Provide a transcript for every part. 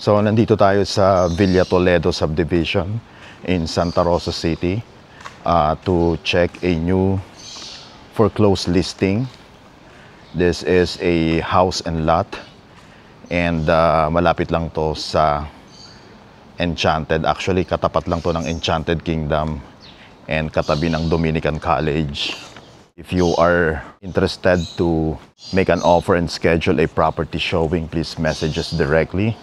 So nandito tayo sa Villa Toledo subdivision in Santa Rosa City to check a new foreclosed listing. This is a house and lot, and malapit lang to sa Enchanted. Actually, katapat lang to ng Enchanted Kingdom and katabi ng Dominican College. If you are interested to make an offer and schedule a property showing, please message us directly.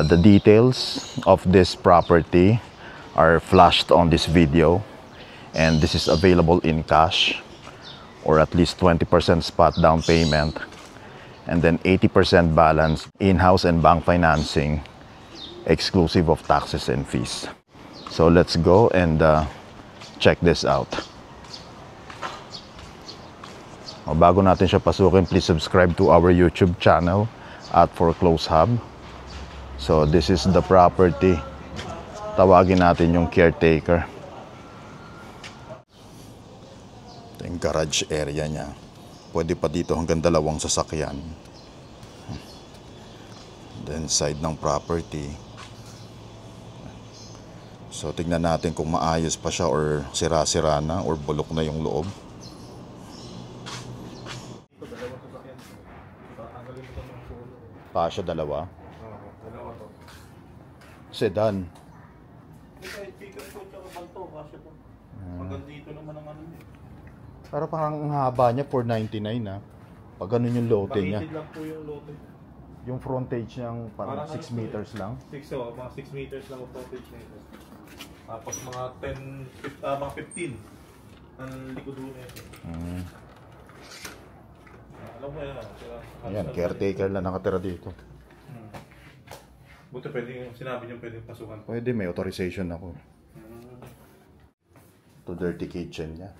The details of this property are flashed on this video, and this is available in cash or at least 20% spot down payment and then 80% balance in-house and bank financing exclusive of taxes and fees. So let's go and check this out. Bago natin siya pasukin, please subscribe to our YouTube channel at Foreclose Hub. So this is the property. Tawagin natin yung caretaker. Ito yung garage area niya. Pwede pa dito hanggang 2 sasakyan. Then side ng property. So tignan natin kung maayos pa siya or sira-sira na or bulok na yung loob. Pa siya 2? Sedan. Para parang ang haba niya, 499 na. Pag ganun yung lote niya. Lang po yung lote. Yung frontage niyang parang 6 meters lang. 6, mga 6 meters lang ang frontage nito. Tapos mga 15 ang likod doon ito. Alam mo yan. Ayan, caretaker lang nakatira dito. Buti pwede, sinabi niyo pwede pasukan. Pwede, may authorization ako. To dirty kitchen niya.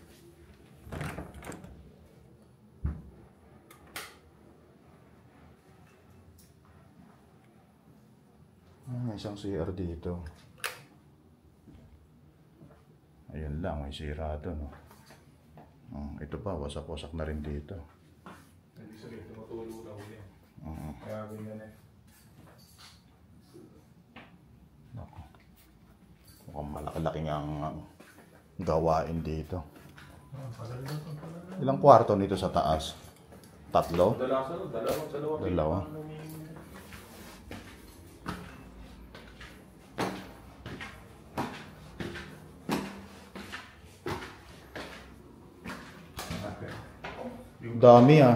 May isang CR dito. Ayun lang, may sira doon. Ito pa, wasak-wasak na rin dito. Hindi sabihin, tumatulo na uli. Kaya ganyan eh. Mukhang malaki-laking ang gawain dito. Ilang kwarto nito sa taas? 3? Dalawa. Dami 3.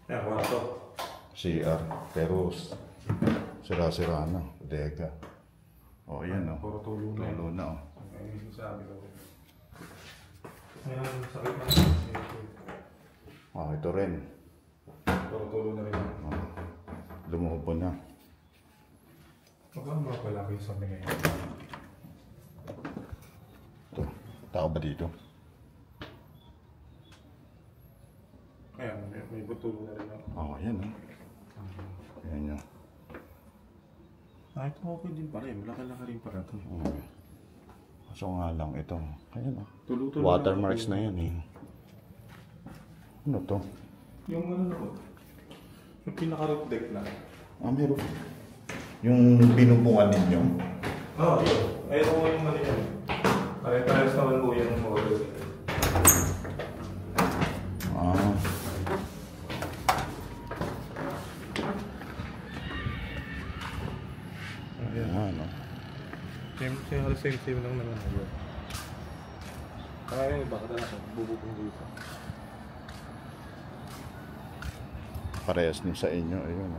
Yan, kwarto. CR, pero sira-sira na, bodega. Yan Puro tulo na. Tulo na Ay, sabi ko. Ayan, sakit na. Ito rin. Puro tulo na rin. Lumubo na. Magkano mga palaki sa mga ngayon? Ito, tao ba dito? Ayan, may butulo na rin. Yan Ayan yun. Ito okay din pala eh. Malaki-laki rin pala ito. So nga lang ito. Ayan Tulo-tulo watermarks na yan eh. Ano to? Yung ano na po? Yung pinaka-roof deck na. Meron. Yung binubungan ninyo? Yun. Mayroon ko yung ano yan. Pare-pares naman po yan ng model. Same lang naman yun. Kaya yung iba kadalasan bubukong dito. Parehas din sa inyo. Ayun.